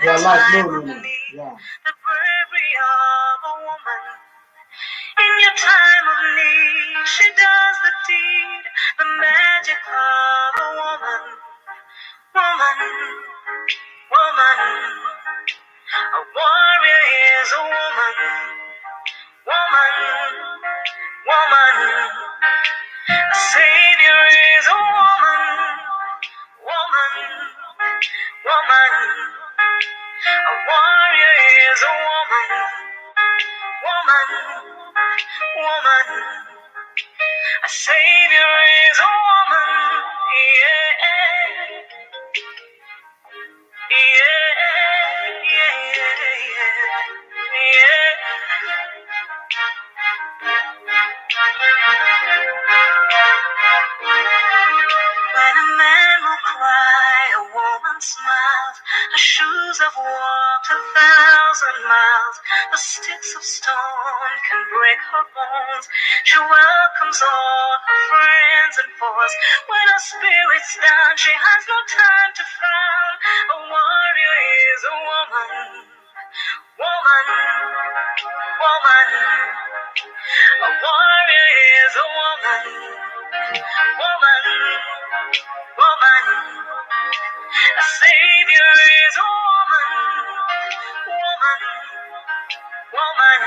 Yeah, like no, no, no. Yeah. The bravery of a woman. In your time of need, she does the deed, the magic of a woman. Woman, woman. A warrior is a woman. Woman, woman. A savior is a woman. Woman, woman. A warrior is a woman. Woman, woman. A savior is a woman. Yeah, yeah, yeah, When a man will cry, a woman smiles. Her shoes have walked 1,000 miles. The sticks of stone can break her bones. She welcomes all her friends and foes. When her spirit's down, she has no time to frown. A warrior is a woman. Woman, woman. A warrior is a woman. Woman, woman. A savior is a woman. Woman, woman.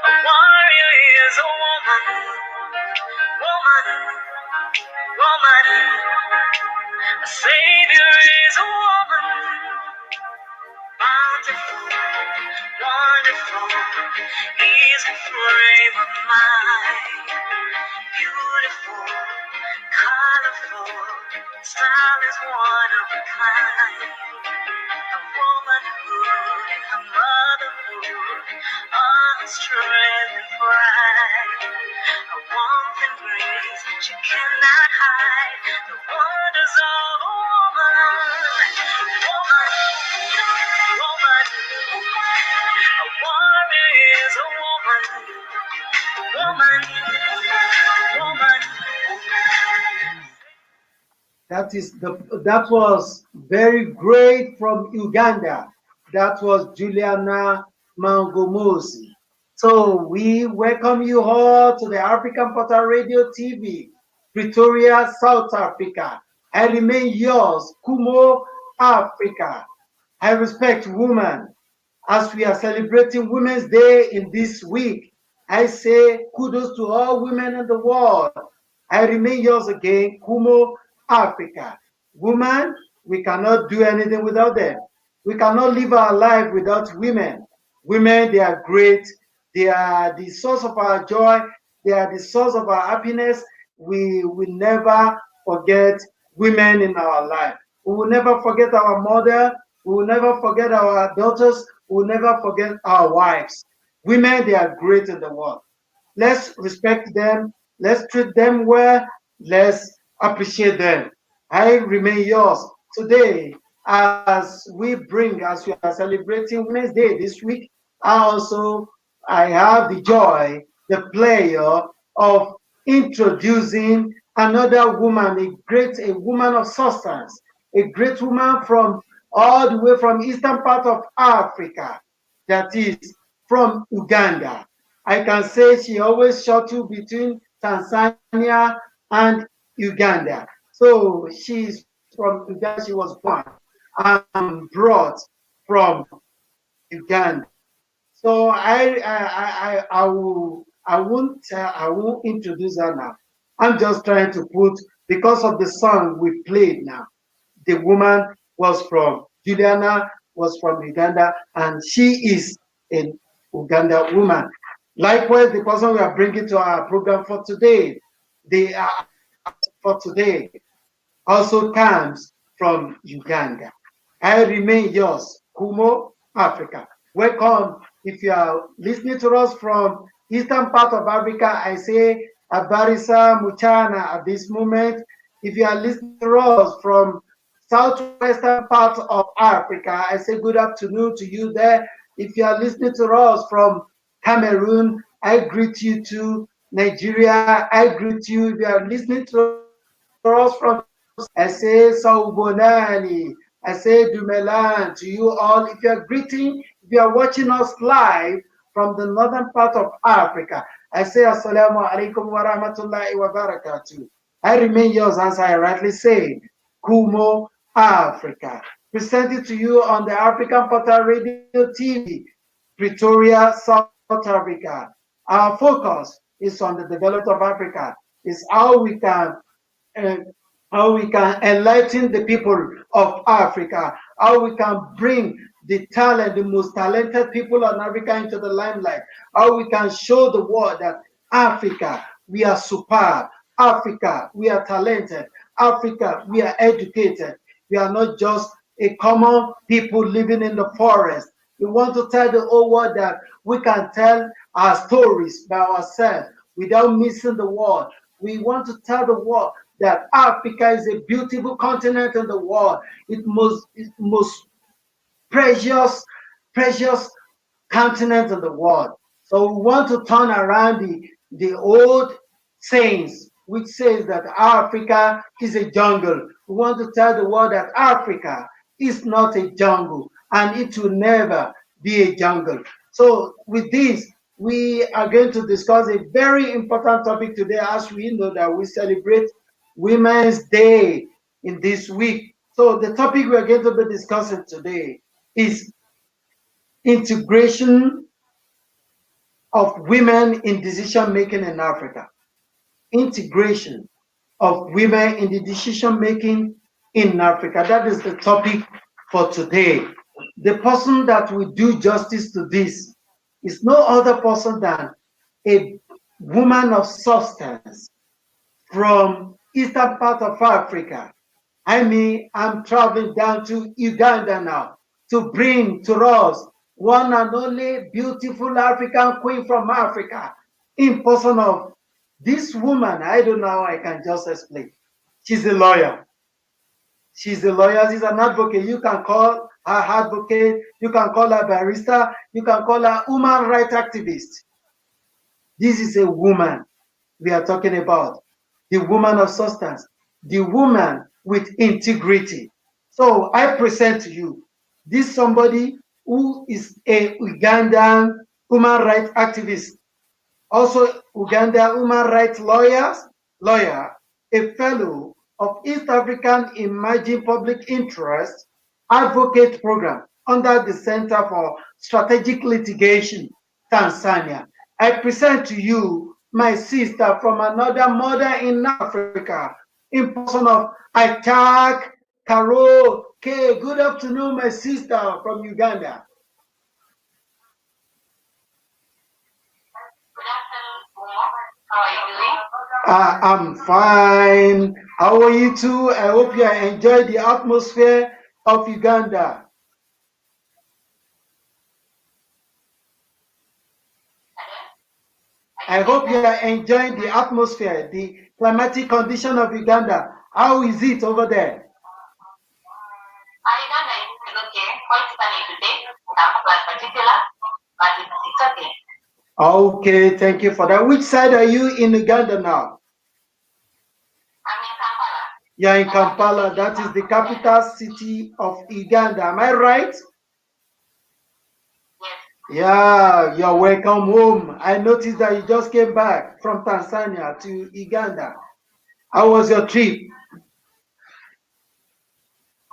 A warrior is a woman. Woman, woman. A savior is a woman. Bountiful, wonderful is her frame of mind. Beautiful, colorful, style is one of a kind. A womanhood in her motherhood, all her strength and pride. A warmth and grace she cannot hide. The wonders of a woman. Woman, woman. A warrior is a woman. Woman, woman. That was very great from Uganda. That was Juliana Mangomosi. So we welcome you all to the African Portal Radio TV, Pretoria, South Africa. I remain yours, Kumo, Africa. I respect women. As we are celebrating Women's Day in this week, I say kudos to all women in the world. I remain yours again, Kumo, Africa. Women, we cannot do anything without them. We cannot live our life without women. Women, they are great. They are the source of our joy. They are the source of our happiness. We will never forget women in our life. We will never forget our mother. We will never forget our daughters. We will never forget our wives. Women, they are great in the world. Let's respect them. Let's treat them well. Let's appreciate them. I remain yours today as we are celebrating Women's Day this week. I have the joy, the pleasure of introducing another woman, a woman of substance, a great woman from all the way from eastern part of Africa, that is from Uganda. I can say she always shuttle between Tanzania and Uganda. So she's from Uganda. She was born and brought from Uganda. So I won't introduce her now. I'm just trying to put, because of the song we played now. The woman was from Juliana was from Uganda, and she is an Uganda woman. Likewise, the person we are bringing to our program for today, the for today, also comes from Uganda. I remain yours, Kumo, Africa. Welcome. If you are listening to us from eastern part of Africa, I say Abarisa Muchana at this moment. If you are listening to us from southwestern part of Africa, I say good afternoon to you there. If you are listening to us from Cameroon, I greet you to Nigeria. I greet you. If you are listening to us from I say Saubonani. I say Dumelan to you all. If you are greeting, if you are watching us live from the northern part of Africa, I say Assalamu alaikum wa rahmatullahi wa barakatuh. I remain yours as I rightly say, Kumo Africa. Presented to you on the African Portal Radio TV, Pretoria, South Africa. Our focus is on the development of Africa. Is uh, how we can enlighten the people of Africa, how we can bring the talent, the most talented people on Africa into the limelight, how we can show the world that Africa, we are superb, Africa, we are talented, Africa, we are educated, we are not just a common people living in the forest. We want to tell the whole world that we can tell our stories by ourselves without missing the world. We want to tell the world that Africa is a beautiful continent in the world. It most precious, precious continent in the world. So we want to turn around the old sayings, which says that Africa is a jungle. We want to tell the world that Africa is not a jungle and it will never be a jungle. So with this, we are going to discuss a very important topic today, as we know that we celebrate Women's Day in this week. So the topic we are going to be discussing today is integration of women in decision making in Africa. Integration of women in the decision making in Africa. That is the topic for today. The person that will do justice to this is no other person than a woman of substance from eastern part of Africa. I mean, I'm traveling down to Uganda now to bring to us one and only beautiful African queen from Africa in person of this woman. I don't know how I can just explain. She's a lawyer. She's a lawyer. She's an advocate. You can call her advocate. You can call her barrister. You can call her human rights activist. This is a woman we are talking about, the woman of substance, the woman with integrity. So I present to you this somebody who is a Ugandan human rights activist, also Uganda human rights lawyer, a fellow of East African Emerging Public Interest Advocate Program under the Center for Strategic Litigation, Tanzania. I present to you my sister from another mother in Africa, in person of Attack Carol K. Good afternoon, my sister from Uganda. How are you doing? I'm fine. How are you too? I hope you enjoy the atmosphere of Uganda. I I didn't get hope you that. are enjoying the atmosphere, the climatic condition of Uganda. How is it over there? Uganda is okay, quite sunny today, Kampala in particular, but it's okay. Okay, thank you for that. Which side are you in Uganda now? I'm in Kampala. You're in The capital Kampala. city That is of the Uganda. capital city of Uganda. Am I right? Yes. Yeah, you're welcome home. I noticed that you just came back from Tanzania to Uganda. How was your trip?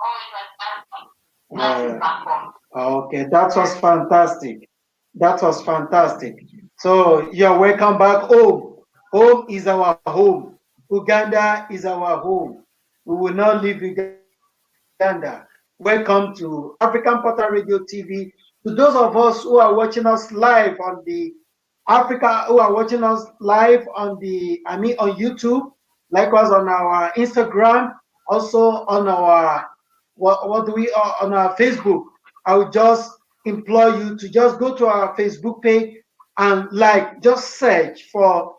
Oh, it was fantastic. Glad to be Uh, back home. okay, that was fantastic. That was fantastic. So you're welcome back home. Home is our home. Uganda is our home. We will not leave Uganda. Welcome to African Portal Radio TV. To those of us who are watching us live on the Africa, who are watching us live on on YouTube, likewise on our Instagram, also on our what do we on our Facebook. I would just implore you to just go to our Facebook page and just search for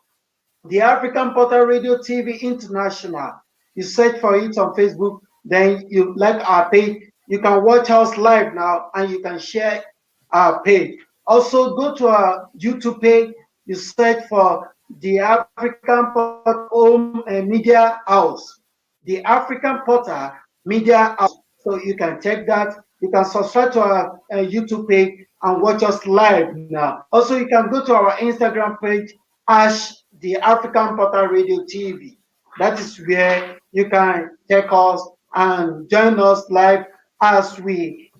the African Portal Radio TV International. You search for it on Facebook, then you like our page. You can watch us live now and you can share our page. Also, go to our YouTube page. You search for the African Portal Home Media House. The African Portal Media House. So you can check that. You can subscribe to our YouTube page and watch us live now. Also, you can go to our Instagram page, Ash the African Portal Radio TV. That is where you can check us and join us live as we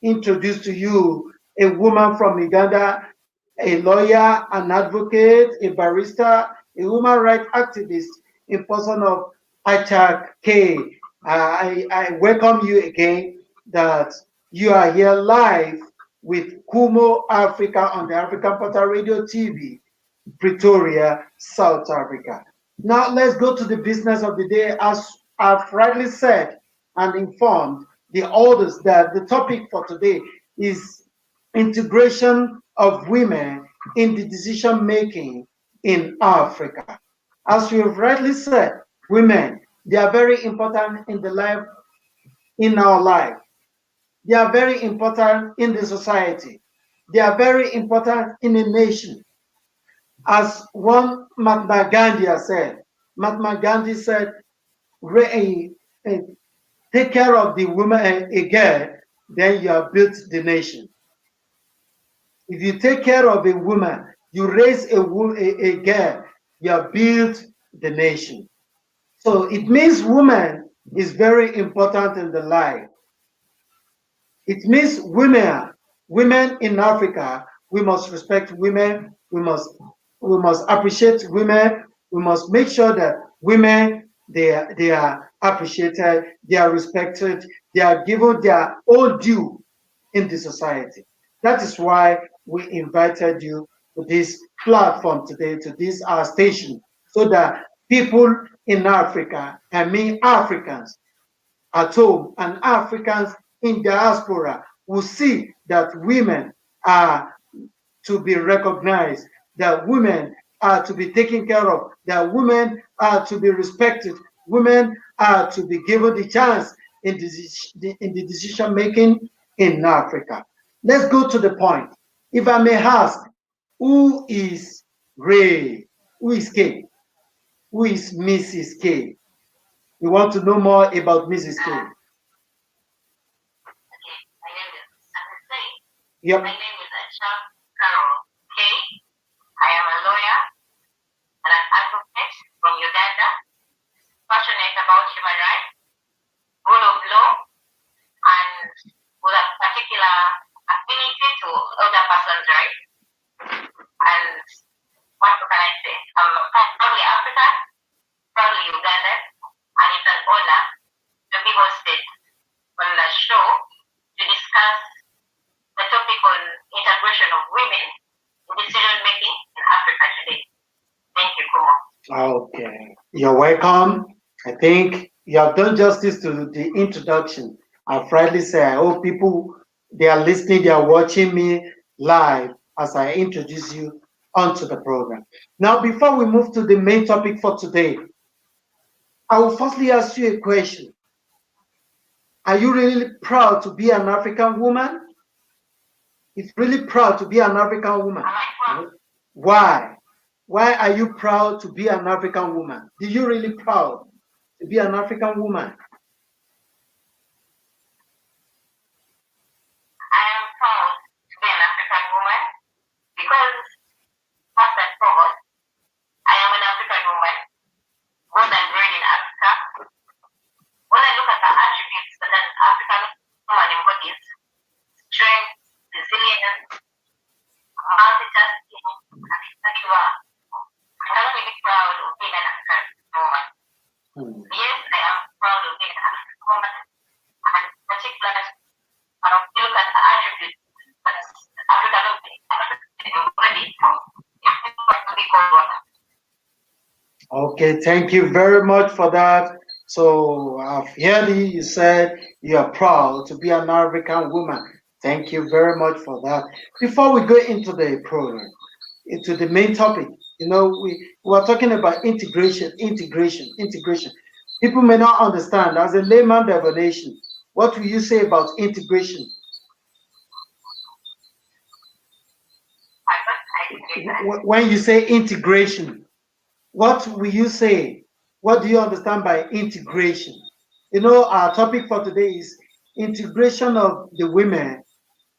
introduce to you a woman from Uganda, a lawyer, an advocate, a barrister, a human rights activist in person of Achak K. I welcome you again that you are here live with Kumo Africa on the African Portal Radio TV, Pretoria, South Africa. Now let's go to the business of the day. As I've rightly said and informed the others that the topic for today is integration of women in the decision making in Africa. As you've rightly said, women, they are very important in the life, in our life. They are very important in the society. They are very important in a nation. As one Mahatma Gandhi has said, Mahatma Gandhi said, take care of the woman, a girl, then you have built the nation. If you take care of a woman, you raise a girl, you have built the nation. So it means woman is very important in the life. It means women in Africa, we must respect women, we must appreciate women, we must make sure that women they are appreciated, they are respected, they are given their own due in the society. That is why we invited you to this platform today, to this our station, so that people in Africa, I mean Africans at home and Africans in diaspora, will see that women are to be recognized, that women are to be taken care of, that women are to be respected, women are to be given the chance in the decision making in Africa. Let's go to the point. If I may ask, who is Ray? Who is K? Who is Mrs. K? We want to know more about Mrs. K. My name is, as I say, Yep. my name is Achak Carol K. I am a lawyer and an advocate from Uganda, passionate about human rights, rule of law, and with a particular affinity to other persons' rights. And what can I say? I'm proudly African, proudly Ugandan, and it's an honor to be hosted on the show to discuss the topic on integration of women in decision making in Africa today. Thank you, Kumo. Okay, you're welcome. I think you have done justice to the introduction. I've rightly said, I hope people they are listening, they are watching me live as I introduce you onto the program. Now, before we move to the main topic for today, I will firstly ask you a question. Are you really proud to be an African woman? It's really proud to be an African woman. Am I proud? Why? Why are you proud to be an African woman? Are you really proud to be an African woman? I am proud to be an African woman because, first and foremost, I am an African woman, born and bred in Africa. When I look at the attributes that an African woman embodies, strength, resilience, multitasking, and etc., I'm really proud of being an African woman. Yes, I am proud of being an African woman, and particularly, if you look at the attributes that African women embody, Okay, thank you very much for that. So I've heard you said you are proud to be an African woman. Thank you very much for that. Before we go into the program, into the main topic, we are talking about integration. People may not understand. As a layman definition, what will you say about integration? When you say integration, what will you say? What do you understand by integration? Our topic for today is integration of the women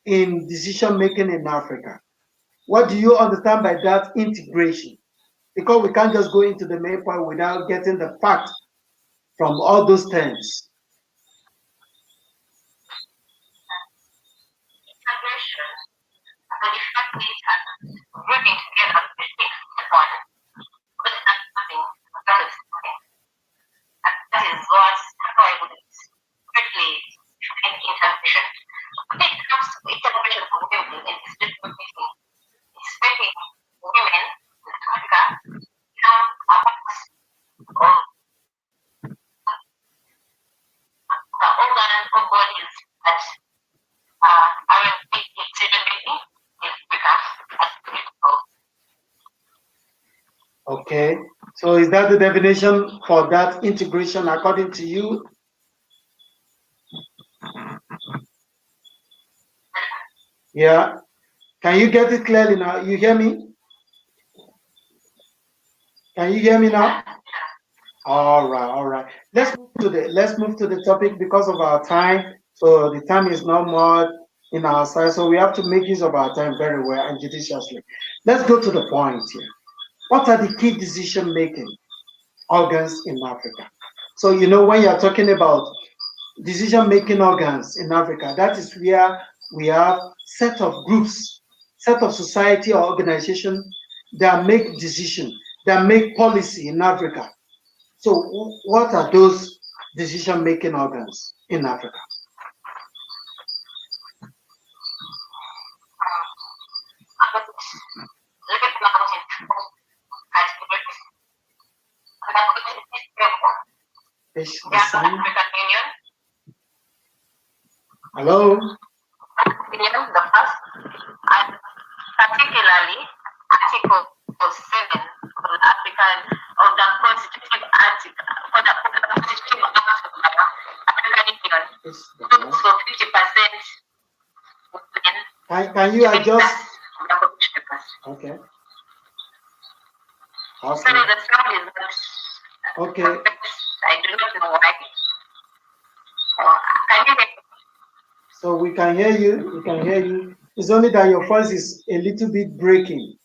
in decision making in Africa. What do you understand by that integration? Because we can't just go into the main point without getting the fact from all those terms. Integration, the effect is bringing together the six one, but that's nothing, that is nothing. That is God's, how I would strictly define integration. When it comes to integration of women in decision making, it's making women in Africa become a part of the organ or bodies that are in decision making in Africa as people. Okay, so is that the definition for that integration according to you? Yeah. Can you get it clearly now? You hear me? Can you hear me now? All right, all right. Let's move to the topic because of our time. So the time is not more in our side, so we have to make use of our time very well and judiciously. Let's go to the point here. What are the key decision making organs in Africa? So you know when you're talking about decision making organs in Africa, that is where we have set of groups, set of society or organization that make decision, that make policy in Africa. So what are those decision making organs in Africa? African Union. Hello? Union, the first, and particularly Article 7 of the African of the Constitutive Article for the Constitutive Act of the African Union. So 50% women. Can you adjust? Okay. Okay. Sorry, the sound is not. Okay. I do not know why. Can you hear me? So we can hear you. We can hear you. It's only that your voice is a little bit breaking.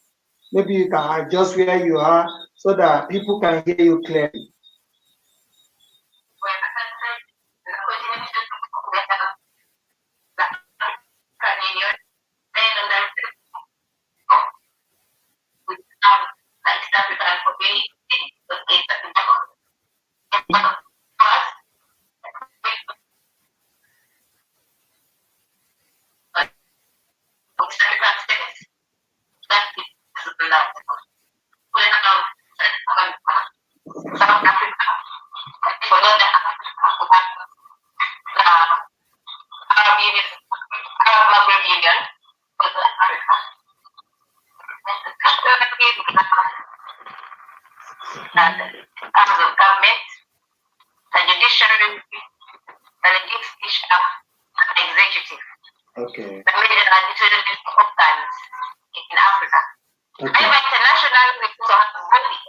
Maybe you can adjust where you are so that people can hear you clearly. Government, the judiciary, the legislature, and the executive. Okay. The major administrative organs in Africa. Okay. However, internationally, we also have body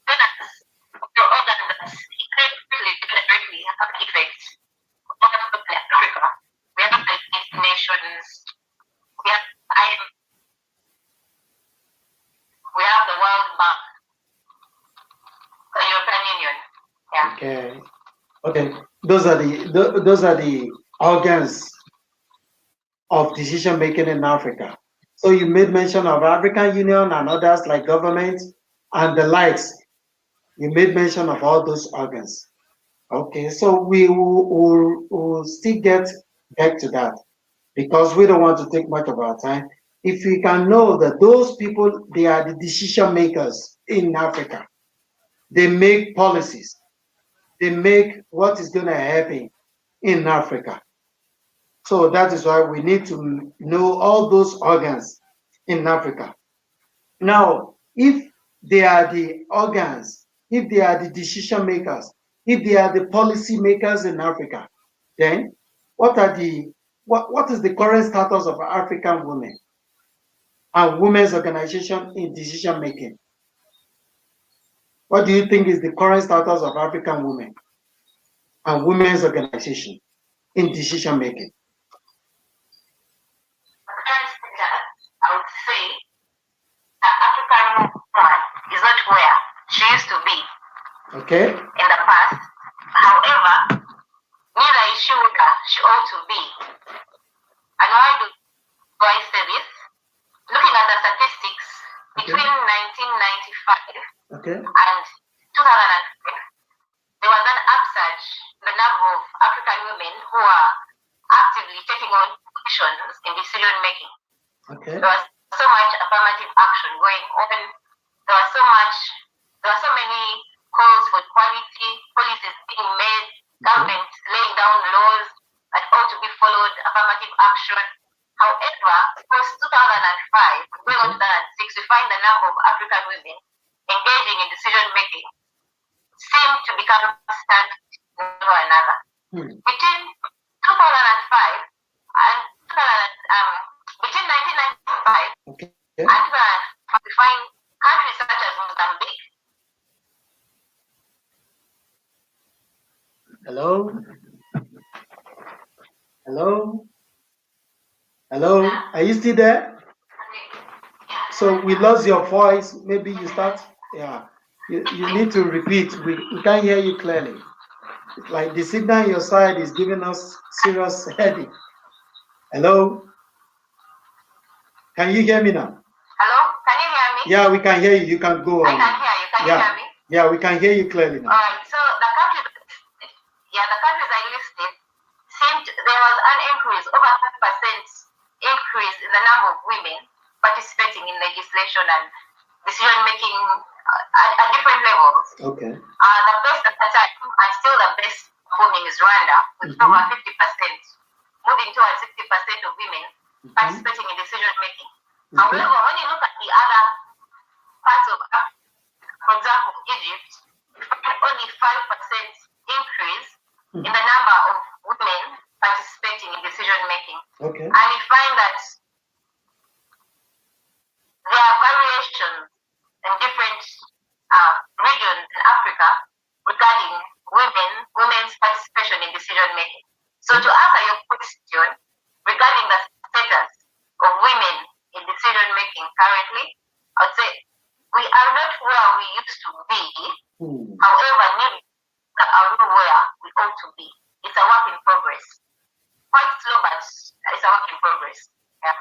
the organs that directly have effects on Africa. We have the United Nations, we have the World Bank, the European Union. Yeah. Okay. Okay. Those are the organs of decision making in Africa. So you made mention of African Union and others like government and the likes. You made mention of all those organs. Okay, so we will still get back to that because we don't want to take much of our time. If we can know that those people, they are the decision makers in Africa, they make policies, they make what is going to happen in Africa. So that is why we need to know all those organs in Africa. Now, if they are the organs, if they are the decision makers, if they are the policy makers in Africa, then what is the current status of African women and women's organization in decision making? What do you think is the current status of African women and women's organization? in decision making? I would say that African woman is not where she used to be. Okay. In the past. However, neither is she where she ought to be. And why do I say this? Looking at the statistics, between 1995 and 2005, there was an upsurge in the number of African women who are actively taking on positions in decision making. There was so much affirmative action going on. There were so many calls for equality, policies being made, governments laying down laws that ought to be followed, affirmative action. However, post 2005, going on to 2006, we find the number of African women engaging in decision making seem to become stagnant one another. Between 2005 and between 1995 and 2005, we find countries such as Mozambique. Hello? Hello? Hello? Are you still there? So we lost your voice. Maybe you start. Yeah. You need to repeat. We can't hear you clearly. Like the signal on your side is giving us serious headache. Hello? Can you hear me now? Hello? Can you hear me? Yeah, we can hear you. You can go on. I can hear you. Can you hear me? Yeah, we can hear you clearly now. Alright, so the countries I listed there was an increase, over 5% increase in the number of women participating in legislation and decision making at different levels. Okay. The best at the time and still the best performing is Rwanda with over 50%, moving towards 60% of women participating in decision making. However, when you look at the other parts of Africa, for example, Egypt, you find only 5% increase in the number of women participating in decision making. Okay. And you find that there are variations in different regions in Africa regarding women's participation in decision making. So to answer your question regarding the status of women in decision making currently, I would say we are not where we used to be. However, maybe we are where we ought to be. It's a work in progress. Quite slow, but it's a work in progress. Yeah.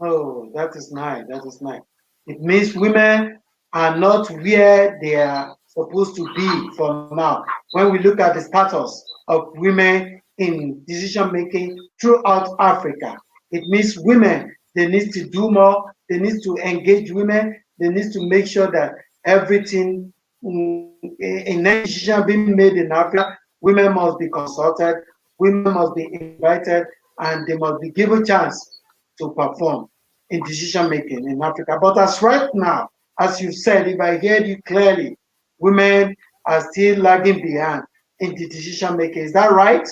Oh, that is nice. That is nice. It means women are not where they are supposed to be for now. When we look at the status of women in decision making throughout Africa, it means women, they need to do more. They need to engage women. They need to make sure that everything in any decision being made in Africa, women must be consulted, women must be invited, and they must be given a chance to perform in decision making in Africa. But as right now, as you said, if I heard you clearly, women are still lagging behind in the decision making. Is that right?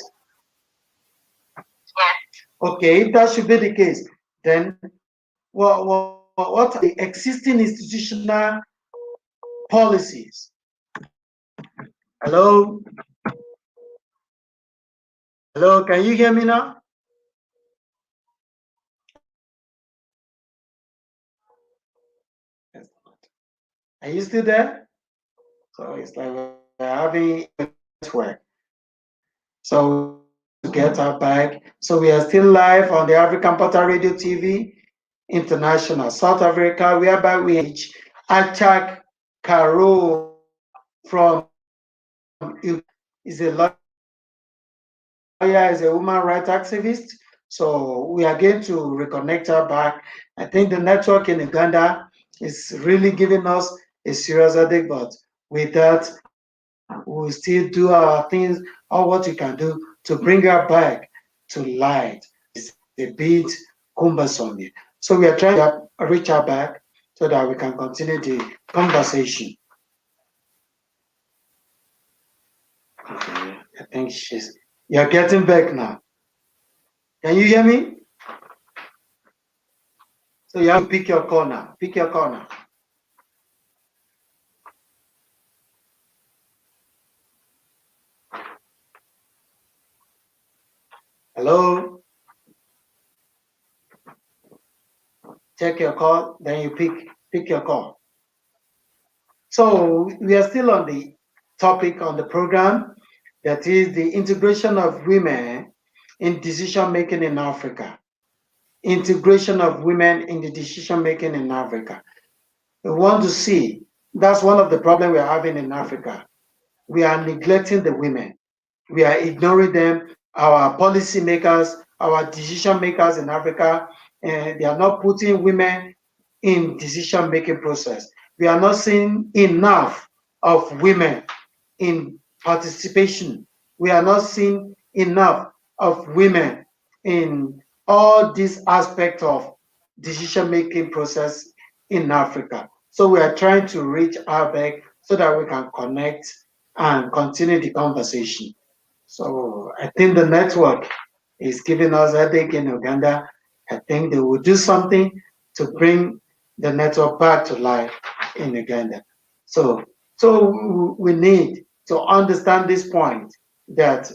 Yeah. Okay, if that should be the case, then what are the existing institutional policies? Hello? Hello, can you hear me now? Are you still there? So it's like we're having network. So to get our back. So we are still live on the African Portal Radio TV International, South Africa, whereby we reach Achak Karo from is a lawyer, is a human rights activist. So we are going to reconnect her back. I think the network in Uganda is really giving us a serious headache, but with that, we'll still do our things, all what we can do to bring her back to light. It's a bit cumbersome. So we are trying to reach her back so that we can continue the conversation. Okay, I think you're getting back now. Can you hear me? So you have to pick your corner. Pick your corner. Hello? Check your call, then you pick your call. So we are still on the topic on the program, that is the integration of women in decision making in Africa. Integration of women in the decision making in Africa. We want to see, that's one of the problems we're having in Africa. We are neglecting the women. We are ignoring them. Our policymakers, our decision makers in Africa, they are not putting women in decision making process. We are not seeing enough of women in participation. We are not seeing enough of women in all these aspects of decision making process in Africa. So we are trying to reach our back so that we can connect and continue the conversation. So I think the network is giving us a headache in Uganda. I think they will do something to bring the network back to life in Uganda. So we need to understand this point that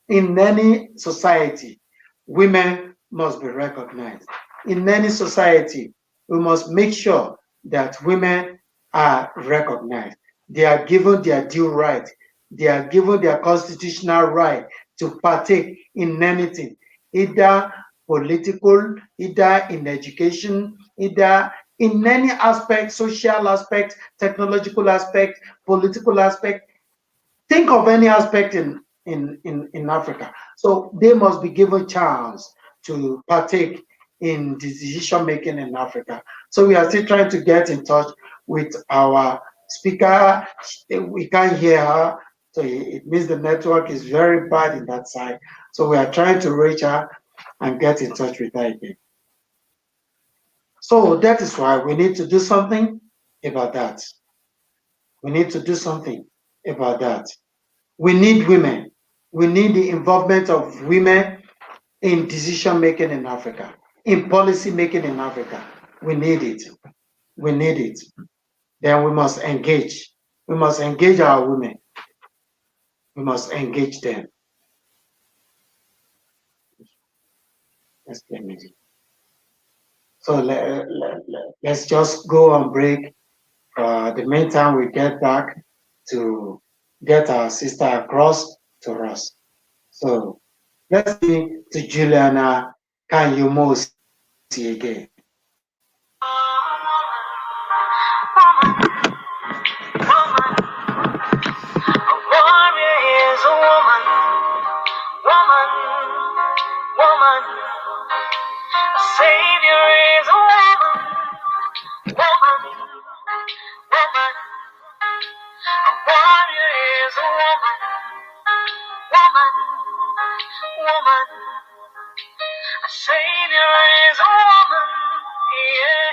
in any society, women must be recognized. In any society, we must make sure that women are recognized. They are given their due right. They are given their constitutional right to partake in anything, either political, either in education, either in any aspect, social aspect, technological aspect, political aspect. Think of any aspect in Africa. So they must be given chance to partake in decision making in Africa. So we are still trying to get in touch with our speaker. We can't hear her, so it means the network is very bad in that side. So we are trying to reach her and get in touch with her again. So that is why we need to do something about that. We need to do something about that. We need women. We need the involvement of women in decision making in Africa, in policy making in Africa. We need it. We need it. Then we must engage. We must engage our women. We must engage them. Let's play music. So let's just go on break. The meantime, we get back to get our sister across to us. So let's see to Juliana Kanyomosi again. Savior is a woman, woman, woman. A warrior is a woman, woman, woman. A savior is a woman, yeah,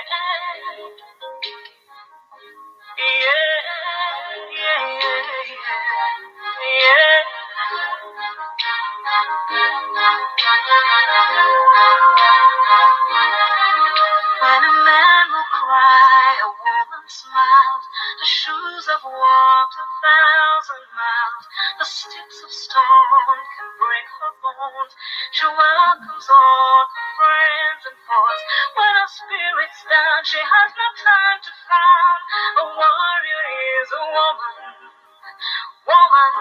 yeah, yeah, yeah, yeah. When a man will cry, a woman smiles. The shoes have walked 1,000 miles. The sticks of stone can break her bones. She welcomes all her friends and foes. When her spirit's down, she has no time to frown. A warrior is a woman, woman,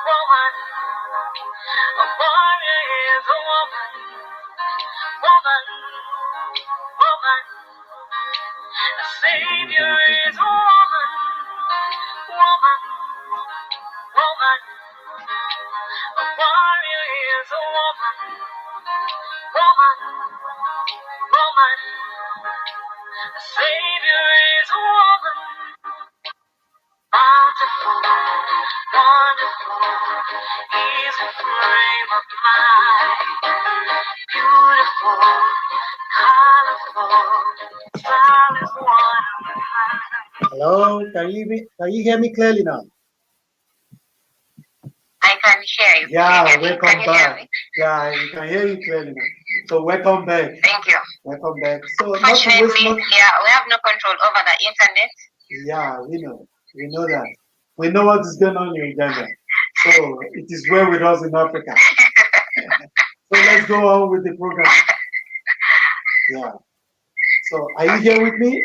woman. A warrior is a woman, woman, woman. A savior is a woman, woman, woman. A warrior is a woman, woman, woman. A savior is a woman. Bountiful, wonderful is the frame of mind. Beautiful, colorful, style is one of a kind. Hello, can you hear me clearly now? I can hear you. Yeah, Can welcome you back. hear me? Yeah, we can hear you clearly now. So welcome back. Thank you. Welcome back. So not to Fortunately, waste much. yeah, we have no control over the internet. Yeah, we know. We know that. We know what is going on in Uganda. So it is well with us in Africa. So let's go on with the program. Yeah. So are you here with me?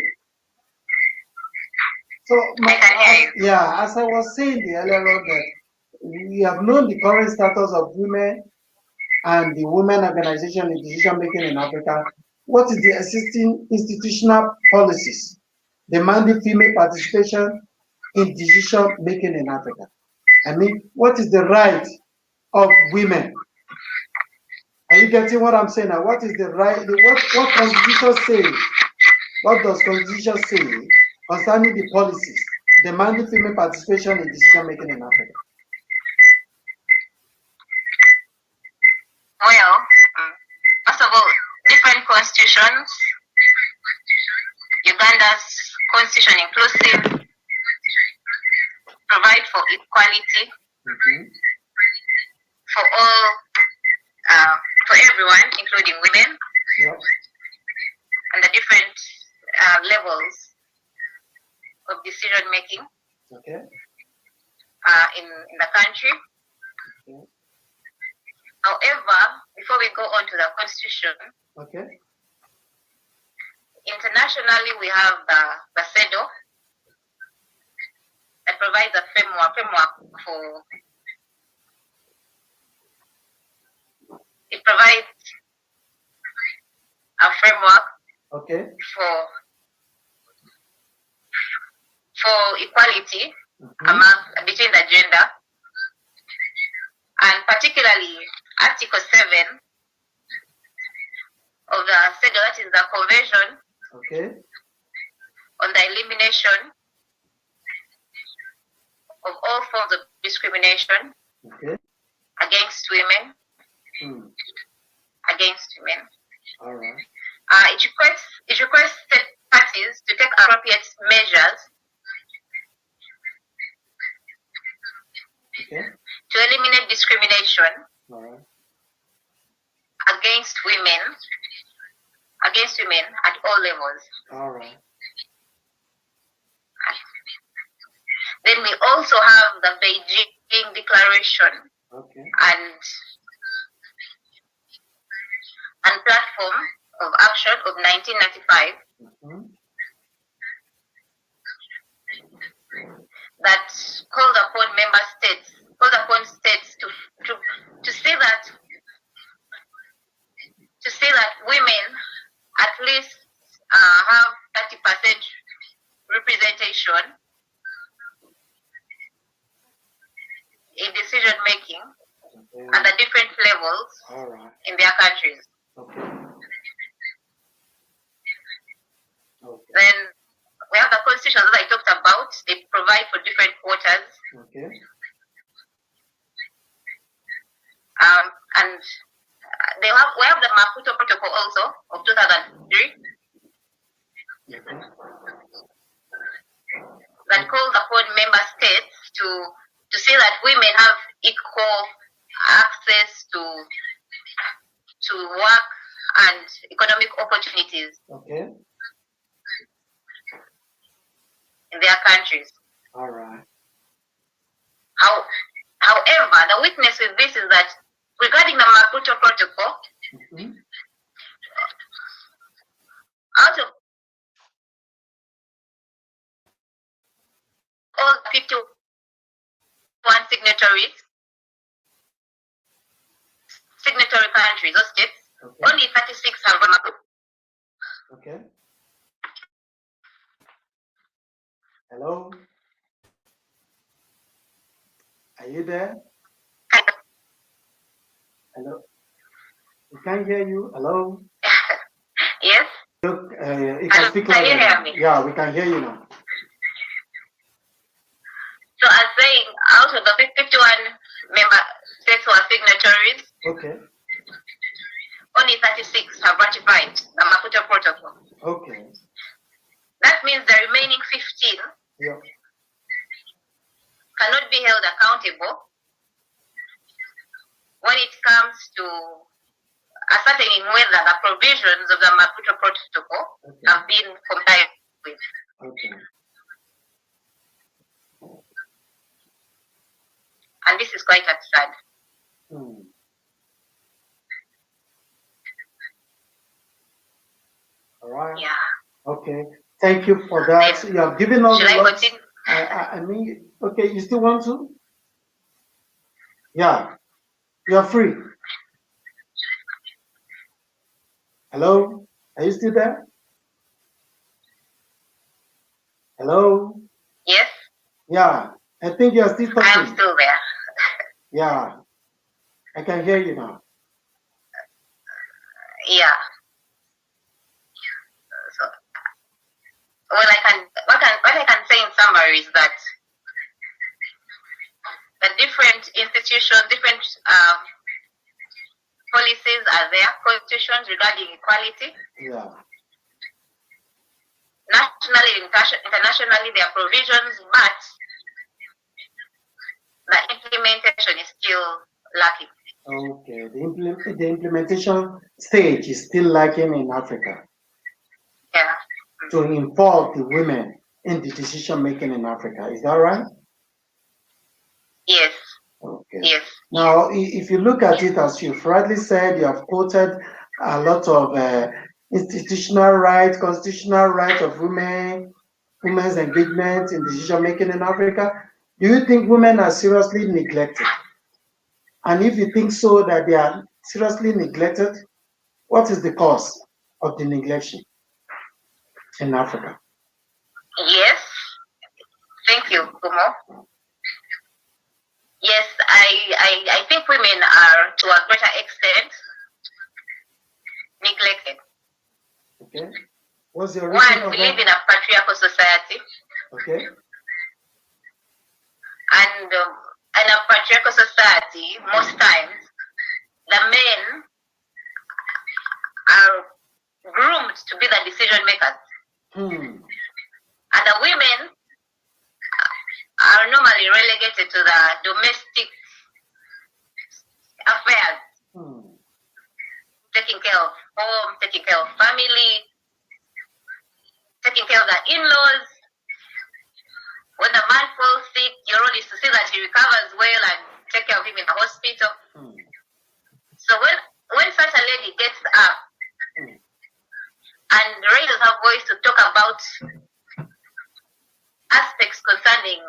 So as I was saying the earlier on that we have known the current status of women and the women organization in decision making in Africa. What is the existing institutional policies demanding female participation in decision making in Africa? I mean, what is the right of women? Are you getting what I'm saying now? What is the right? What Constitution says? What does Constitution say concerning the policies demanding female participation in decision making in Africa? Well, first of all, different constitutions. Uganda's constitution inclusive, provide for equality for all, for everyone, including women, and the different levels of decision making in the country. However, before we go on to the constitution, internationally we have the CEDAW that provides a framework for it provides a framework for equality between the gender, and particularly Article 7 of the CEDAW, that is the Convention on the elimination of all forms of discrimination against women. All right. It requests state parties to take appropriate measures to eliminate discrimination against women at all levels. All right. Then we also have the Beijing Declaration and Platform of Action of 1995 that called upon states to say that women at least have 30% representation in decision making at the different levels in their countries. Then we have the constitutions that I talked about. They provide for different quotas. And we have the Maputo Protocol also of 2003 that calls upon member states to say that women have equal access to work and economic opportunities in their countries. All right. However, the weakness with this is that regarding the Maputo Protocol, out of all 51 signatory countries or states, only 36 have Maputo. Hello? Are you there? Hello? We can't hear you. Hello? Yes? Look, you can speak louder. Can you hear me? Yeah, we can hear you now. So I'm saying out of the 51 member states who are signatories, only 36 have ratified the Maputo Protocol. That means the remaining 15 cannot be held accountable when it comes to ascertaining whether the provisions of the Maputo Protocol have been complied with. And this is quite sad. right. Yeah. Okay. Thank you for that. Then, You have given us should a I lot. continue? I mean, okay, you still want to? Yeah, you are free. Hello? Are you still there? Hello? Yes, Yeah, I think you are still I am talking. still there. Yeah, I can hear you now. Yeah. So, what I can say in summary is that the different institutions, different policies are there, constitutions regarding equality. Yeah. Nationally, internationally, there are provisions, but the implementation is still lacking. Okay, the implementation stage is still lacking in Africa Yeah. to involve the women in the decision making in Africa. Is that right? Yes. Okay. Yes. Now, if you look at it, as you've rightly said, you have quoted a lot of institutional rights, constitutional rights of women's engagement in decision making in Africa. Do you think women are seriously neglected? And if you think so, that they are seriously neglected, what is the cause of the neglection in Africa? Yes. Thank you, Kumo. Yes, I think women are to a greater extent neglected. Okay. What's your reason One, for we that? live in a patriarchal society, Okay. and in a patriarchal society, most times the men are groomed to be the decision makers, and the women are normally relegated to the domestic affairs, taking care of home, taking care of family, taking care of the in-laws. When the man falls sick, your role is to see that he recovers well and take care of him in the hospital. So when such a lady gets up and raises her voice to talk about aspects concerning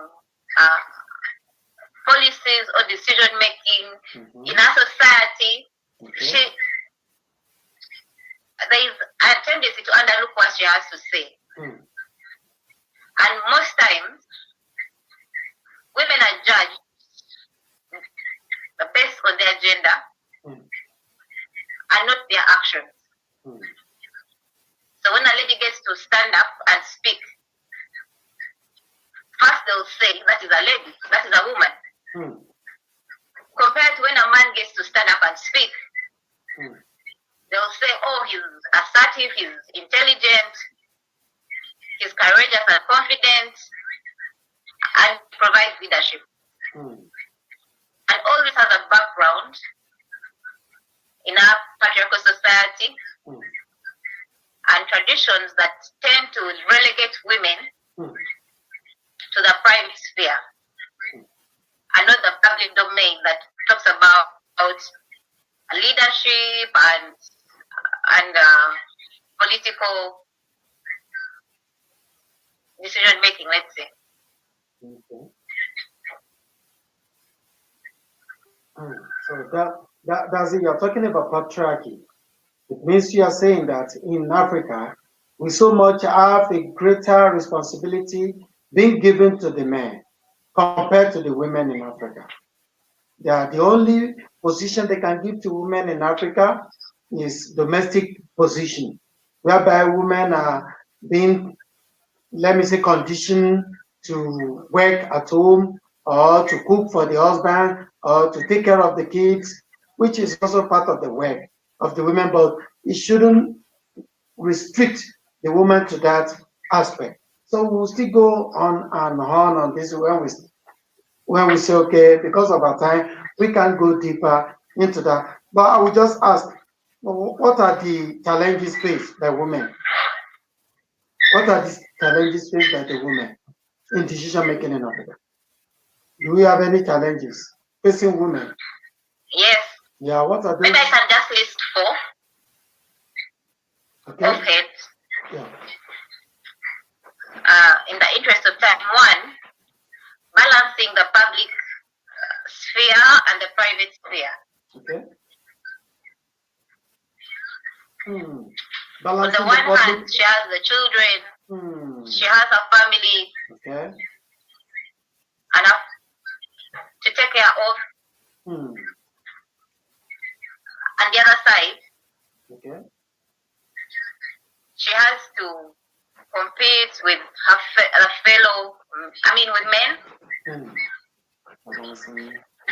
policies or decision making in our society, there is a tendency to underlook what she has to say. And most times, women are judged based on their gender and not their actions. So when a lady gets to stand up and speak, first they'll say that is a lady, that is a woman. Compared to when a man gets to stand up and speak, they'll say, oh, he's assertive, he's intelligent, he's courageous and confident, and provides leadership. And all this has a background in our patriarchal society and traditions that tend to relegate women to the private sphere and not the public domain that talks about leadership and political decision making, let's say. So that's it. You're talking about patriarchy. It means you are saying that in Africa, we so much have a greater responsibility being given to the men compared to the women in Africa. They are the only position they can give to women in Africa is domestic position, whereby women are being, let me say, conditioned to work at home or to cook for the husband or to take care of the kids, which is also part of the work of the women, but it shouldn't restrict the woman to that aspect. So we'll still go on and on this when we say, okay, because of our time, we can't go deeper into that. But I will just ask, what are the challenges faced by women? What are the challenges faced by the women in decision making in Africa? Do we have any challenges facing women? Yes. Yeah, what are those? Maybe I can just list four. Okay. Of it. in the interest of time, one, balancing the public sphere and the private sphere. Okay. On Balancing the the one public. hand, she has the children, she has her family, Okay. and to take care of. And the other side, Okay. she has to compete with her fellow, with men,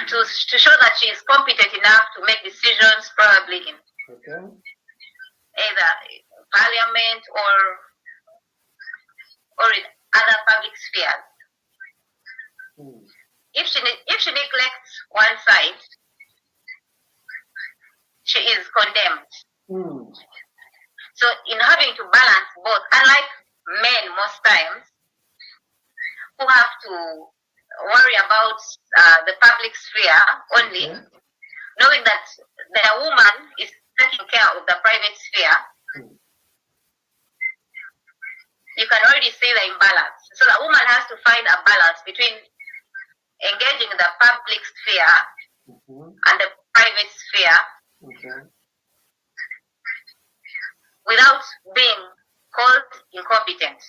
to show that she is competent enough to make decisions, probably in either parliament or in other public spheres. If she neglects one side, she is condemned. So in having to balance both, unlike men most times, who have to worry about the public sphere only, knowing that the woman is taking care of the private sphere, you can already see the imbalance. So the woman has to find a balance between engaging in the public sphere and the private sphere without being called incompetent.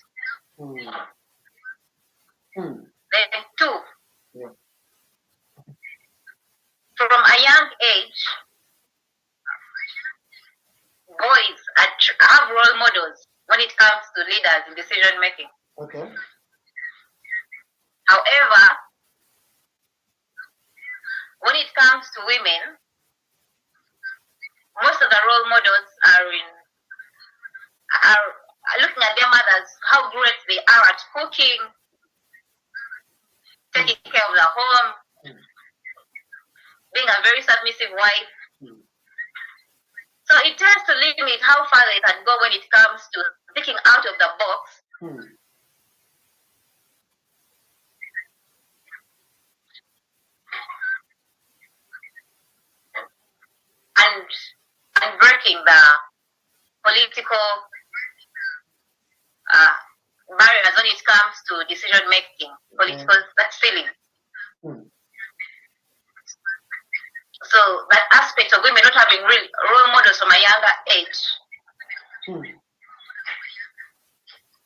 Then two, from a young age, boys have role models when it comes to leaders in decision making. Okay. However, when it comes to women, most of the role models are looking at their mothers, how great they are at cooking, taking care of the home, being a very submissive wife. So it tends to limit how far they can go when it comes to thinking out of the box. And breaking the political barriers when it comes to decision making, political ceiling. So that aspect of women not having real role models from a younger age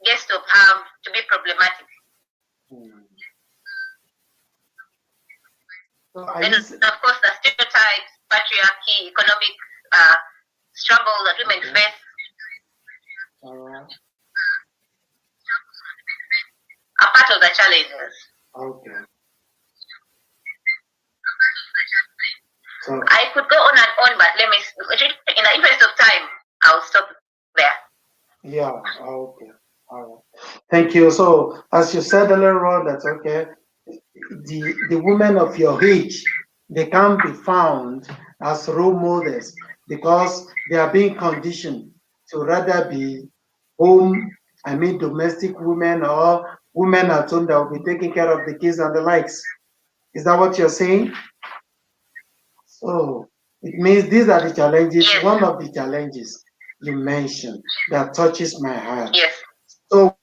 gets to be problematic. Then, of course, the stereotypes, patriarchy, economic struggle that women face are part of the challenges. Okay. So, I could go on and on, but let me, in the interest of time, I'll stop there. Yeah, okay. All right. Thank you. So, as you said earlier on, that's okay. The women of your age, they can't be found as role models because they are being conditioned to rather be domestic women or women at home that will be taking care of the kids and the likes. Is that what you're saying? So it means these are the challenges. Yes. One of the challenges you mentioned that touches my heart. Yes. So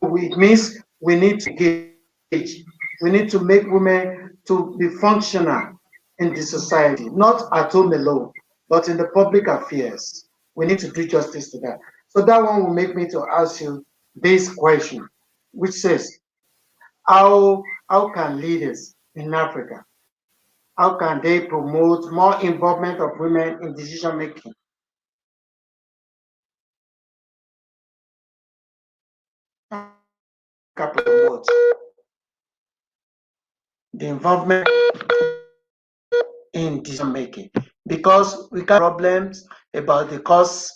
it means we need to engage. We need to make women to be functional in the society, not at home alone, but in the public affairs. We need to do justice to that. So that one will make me to ask you this question, which says, how can leaders in Africa, how can they promote more involvement of women in decision making? Promote the involvement in decision making, because we can problems about the cause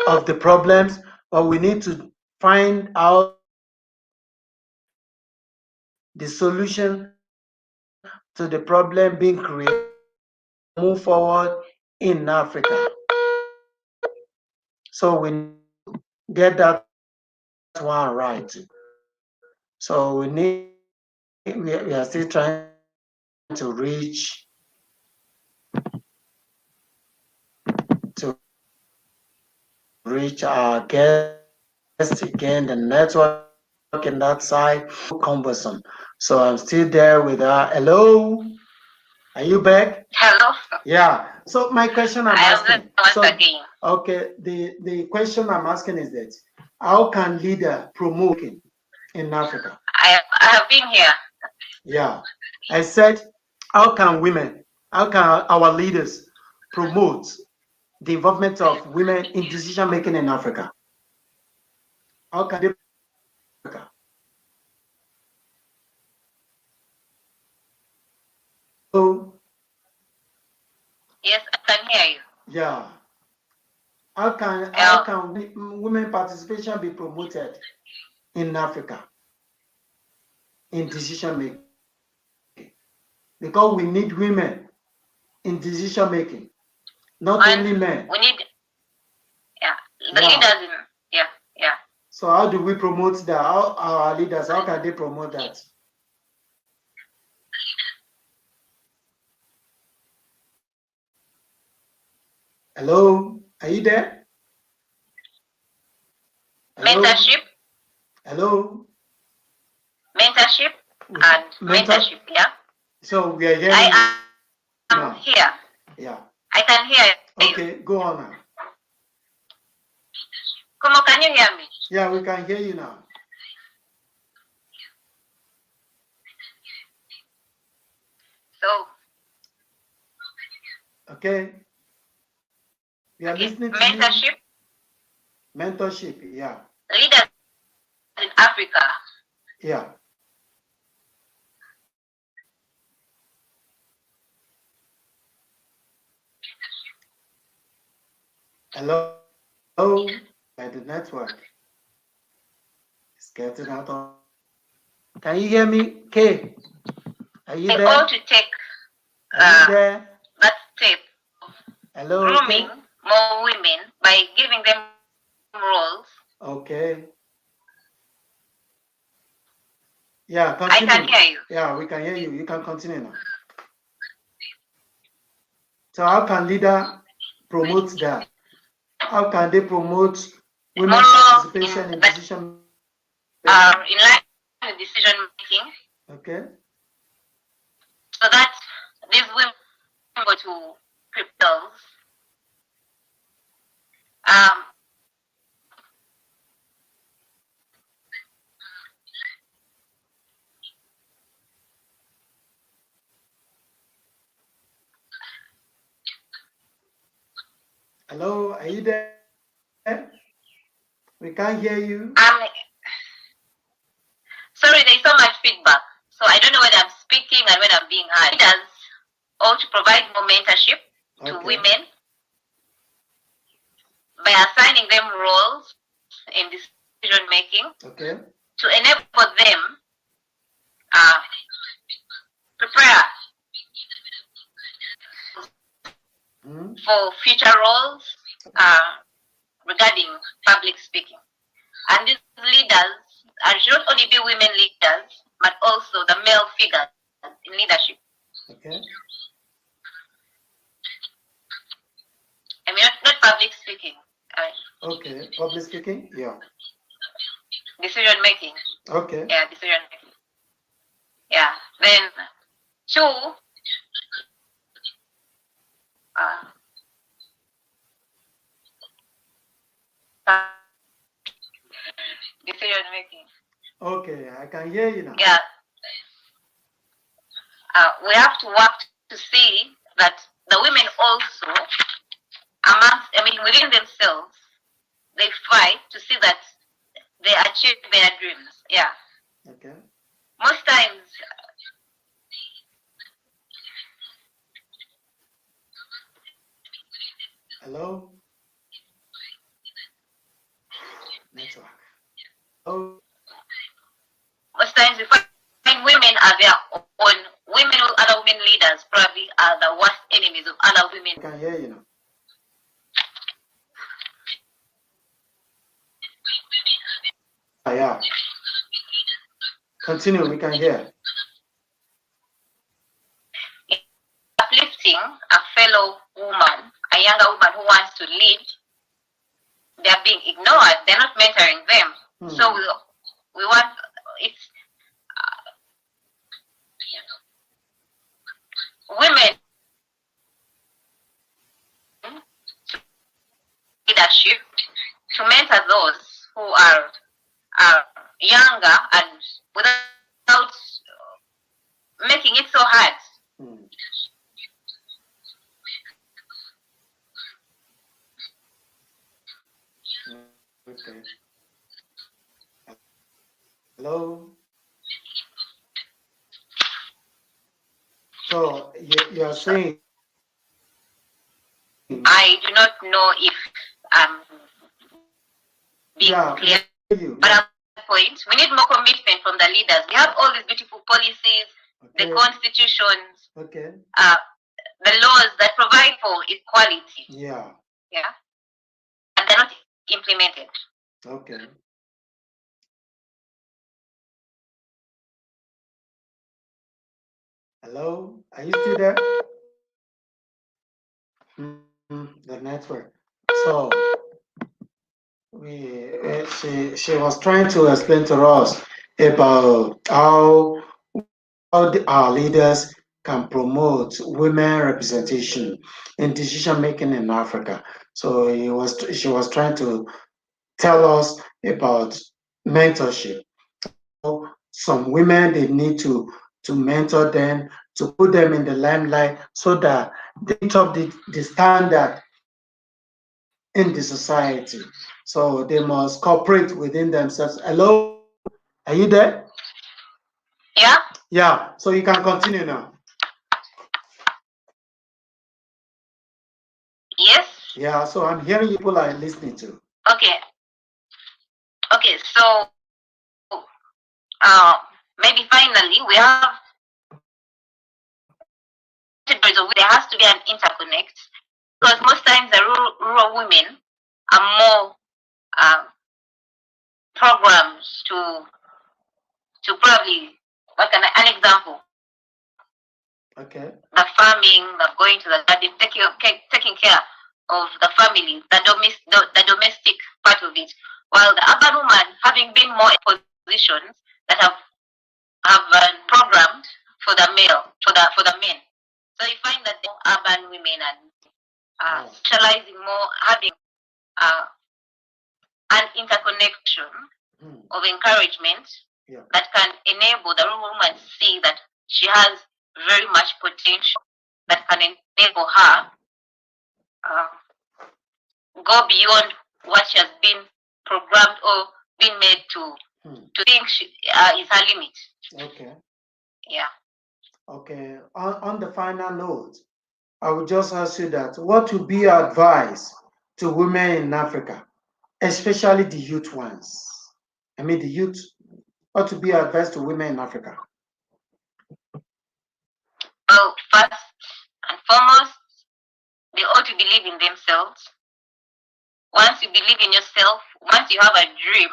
of the problems, but we need to find out the solution to the problem being created, move forward in Africa. So we need to get that one right. So we are still trying to reach our guests again, the network in that side, cumbersome. So I'm still there with her. Hello, are you back? Hello. Yeah. So my question I'm I am asking. once So again. okay, the question I'm asking is that how can leader promote in Africa? I have been here. Yeah. I said, how can women, how can our leaders promote the involvement of women in decision making in Africa? How can they Africa? So Yes, I can hear you. yeah. How can women participation be promoted in Africa in decision making? Because we need women in decision making, not only men. We need, yeah, the Yeah. leaders in, yeah, yeah. So how do we promote that? How our leaders, how can they promote that? Hello, are you there? Hello, Mentorship, hello. mentorship, and Mentor. mentorship, yeah. So we are hearing I you am now. here. Yeah. I can hear you. Okay, go on now. Come on, can you hear me? Yeah, we can hear you now. So, Okay. We are okay, listening to mentorship, you. Mentorship, yeah. leaders in Africa. Yeah. Hello? By the network. It's getting out of. Can you hear me? Kay, are you They there? ought to take Are you there? that step of Hello, grooming Kay? more women by giving them roles. Okay. Yeah, I continue. can hear you. Yeah, we can hear you. You can continue now. So how can leader promote that? How can they promote women's More participation in that decision are in line with decision making, Okay. so that these women go to cryptos. Um, Hello, are you there? We can't hear you. Sorry, there's so much feedback, so I don't know when I'm speaking and when I'm being heard. Leaders ought to provide more mentorship to women by assigning them roles in decision making to enable them prepare for future roles regarding public speaking. And these leaders should not only be women leaders, but also the male figures in leadership. Okay. I mean, not public speaking. Okay, public speaking? Yeah. Decision making. Okay. Yeah, decision making. Yeah. Then, two, decision making. Okay, I can hear you now. Yeah. We have to work to see that the women also, within themselves, they fight to see that they achieve their dreams. Yeah. Okay. Most times, hello? Network. Oh. Most times we find women are their own. Women with other women leaders probably are the worst enemies of other women. I can hear you now. Yeah. Continue, we can hear. Uplifting a fellow woman, a younger woman who wants to lead, they're being ignored. They're not mentoring them. So We want it's women leadership to mentor those who are younger and without making it so hard. Okay. Hello. So you're saying I do not know if being clear. But at that point, we need more commitment from the leaders. We have all these beautiful policies, the constitutions, the laws that provide for equality. Yeah. And they're not implemented. Okay. Hello, are you still there? The network. So she was trying to explain to us about how our leaders can promote women representation in decision making in Africa. So she was trying to tell us about mentorship. Some women, they need to mentor them, to put them in the limelight so that they meet up the standard in the society. So they must cooperate within themselves. Hello, are you there? Yeah. Yeah. So you can continue now. Yes. Yeah. So I'm hearing you, people are listening to. Okay. Okay. So maybe finally we have there has to be an interconnect because most times the rural women are more programs to probably an example. Okay. The farming, the going to the garden, taking care of the family, the domestic part of it. While the urban woman, having been more in positions that have programmed for the male, for the men. So you find that the urban women are specializing more, having an interconnection of encouragement that can enable the rural woman to see that she has very much potential that can enable her go beyond what she has been programmed or been made to think is her limit. Okay. Yeah. Okay. On the final note, I would just ask you that what would be your advice to women in Africa, especially the youth ones? I mean, the youth. What would be your advice to women in Africa? Well, first and foremost, they ought to believe in themselves. Once you believe in yourself, once you have a dream,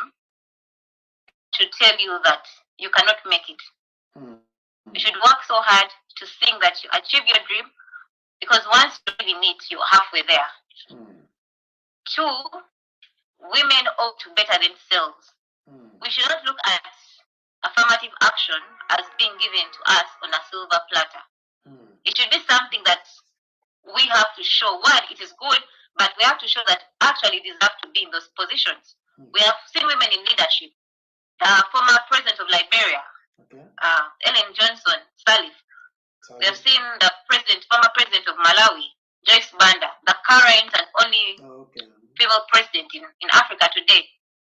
to tell you that you cannot make it. You should work so hard to think that you achieve your dream, because once you believe in it, you're halfway there. 2, women ought to better themselves. We should not look at affirmative action as being given to us on a silver platter. It should be something that we have to show. One, it is good, but we have to show that actually deserve to be in those positions. We have seen women in leadership. The former president of Liberia, Ellen Johnson Sirleaf. We have seen the former president of Malawi, Joyce Banda, the current and only female president in Africa today,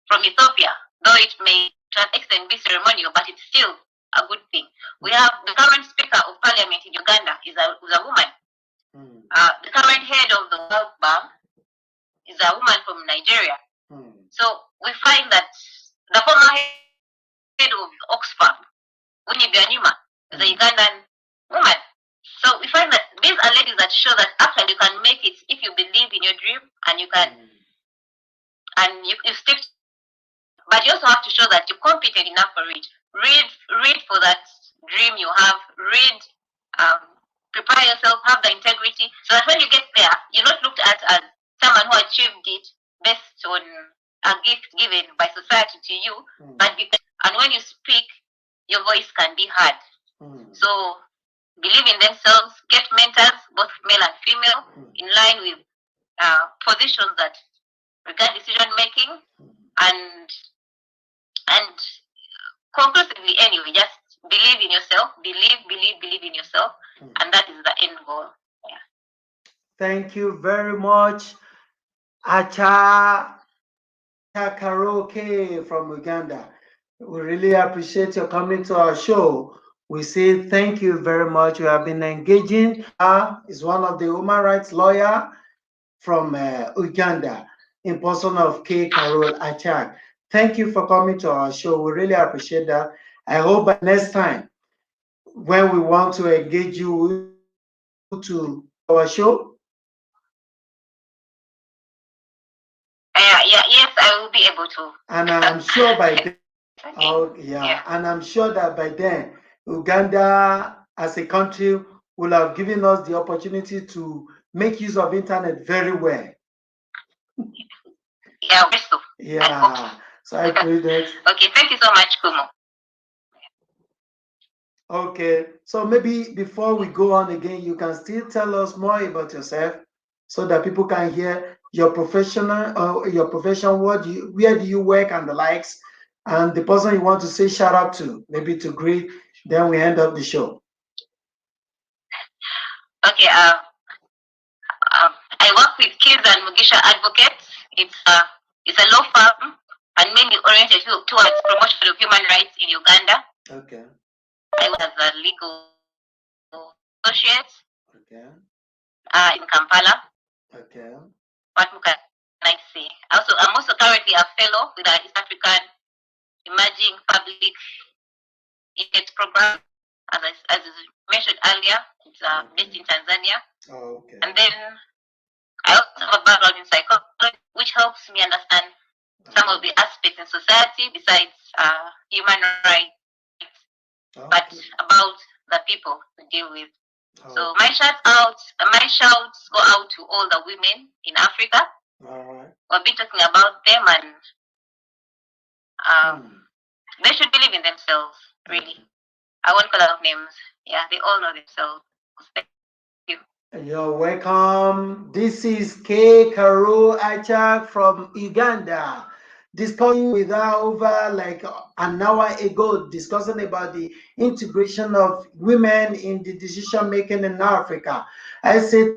from Ethiopia, though it may to an extent be ceremonial, but it's still a good thing. We have the current speaker of parliament in Uganda is a woman. The current head of the World Bank is a woman from Nigeria. So we find that the former head of Oxfam, Winnie Byanyima, is a Ugandan woman. So we find that these are ladies that show that actually you can make it if you believe in your dream and you can and you stick. But you also have to show that you're competent enough for it. Read for that dream you have. Read, prepare yourself, have the integrity, so that when you get there, you're not looked at as someone who achieved it based on a gift given by society to you, but And when you speak, your voice can be heard. So believe in themselves, get mentors, both male and female, in line with positions that regard decision making, and conclusively anyway, just believe in yourself, believe in yourself, and that is the end goal. Yeah. Thank you very much, Acha Karaoke from Uganda. We really appreciate your coming to our show. We say thank you very much. You have been engaging. Is one of the human rights lawyer from Uganda, in person of K. Carol Achak. Thank you for coming to our show. We really appreciate that. I hope by next time, when we want to engage you, we'll be able to our show. Yes, I will be able to. And I'm sure by then, and I'm sure that by then, Uganda as a country will have given us the opportunity to make use of internet very well. Yeah. So I pray that. Okay, thank you so much, Kumo. Okay, so maybe before we go on again, you can still tell us more about yourself so that people can hear your professional your profession, where do you work and the likes, and the person you want to say shout out to, maybe to greet, then we end up the show. Okay, I work with Kids and Mugisha Advocates. It's a law firm and mainly oriented towards promotion of human rights in Uganda. Okay. I work as a legal associate. Okay. In Kampala. Okay. What can I say? I'm also currently a fellow with the East African Emerging Public Interest Program, as mentioned earlier. It's based in Tanzania. Oh, okay. And then I also have a background in psychology, which helps me understand some of the aspects in society besides human rights, but about the people we deal with. So my shouts go out to all the women in Africa. All right. We've been talking about them, and they should believe in themselves, really. I won't call out names. Yeah, they all know themselves. Thank you. You're welcome. This is K. Karu Achak from Uganda, discussing with her over like an hour ago, discussing about the integration of women in the decision making in Africa. I say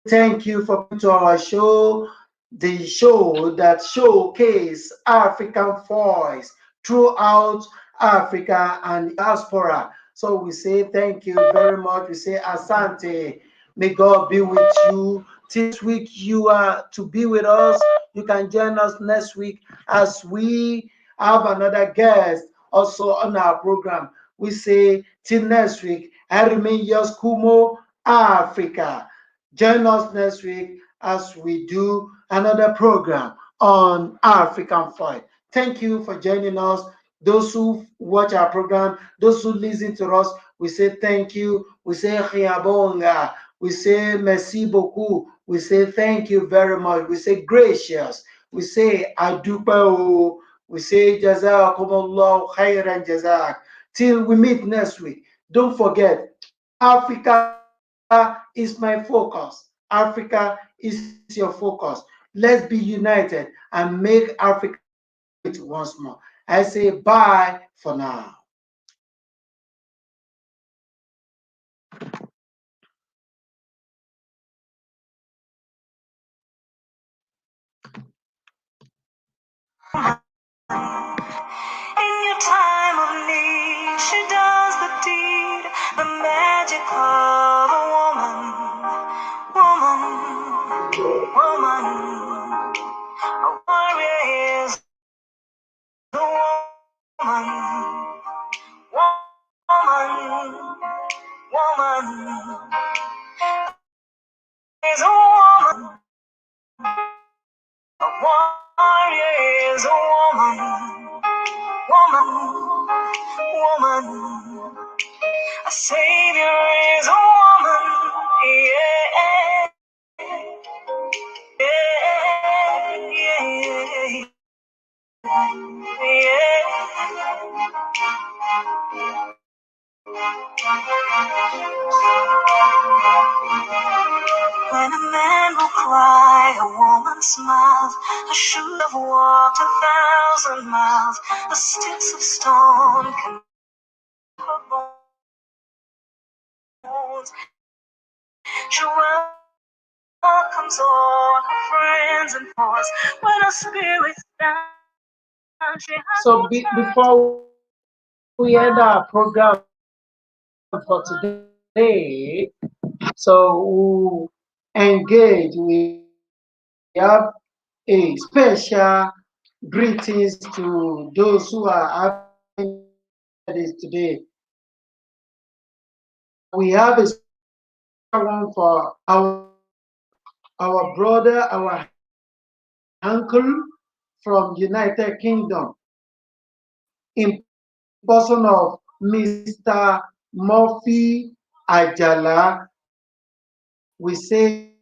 thank you for coming to our show, the show that showcase African voice throughout Africa and diaspora. So we say thank you very much. We say asante. May God be with you. This week you are to be with us. You can join us next week as we have another guest also on our program. We say till next week. I remain yours, Kumo Africa. Join us next week as we do another program on African Fight. Thank you for joining us. Those who watch our program, those who listen to us, we say thank you. We say Khiabonga. We say merci beaucoup. We say thank you very much. We say gracious. We say adupa. We say jazakumullah khairan jazak. Till we meet next week. Don't forget, Africa is my focus. Africa is your focus. Let's be united and make Africa great once more. I say bye for now. In your time of need, she does the deed, the magic of a woman, woman. A warrior is a woman, woman. Is a woman, a warrior is a woman. A savior is a woman, yeah, yeah, yeah, yeah. When a man will cry, a woman smiles. I should have walked 1,000 miles. The sticks of stone can her bones. She welcomes all her friends and foes. When her spirit's down, she has no time to Before we end our program for today, so we have a special greetings to those who are having birthdays today. We have a special one for our brother, our uncle from United Kingdom, in person of Mr. Murphy Ajala. We say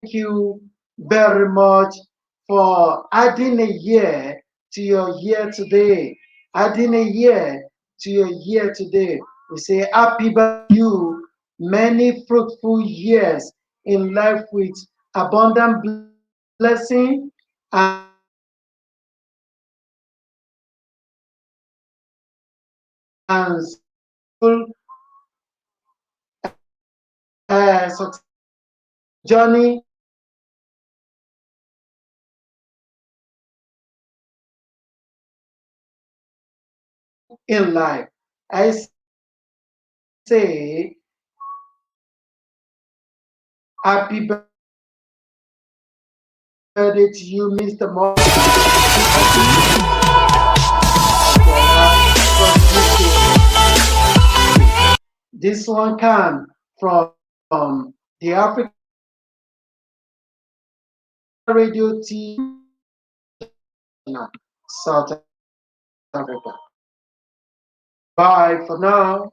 thank you very much for adding a year to your year today. Adding a year to your year today. We say happy birthday to you. Many fruitful years in life with abundant blessing and successful journey in life. I say happy birthday to you, Mr. This one came from the African Radio Team, South Africa. Bye for now.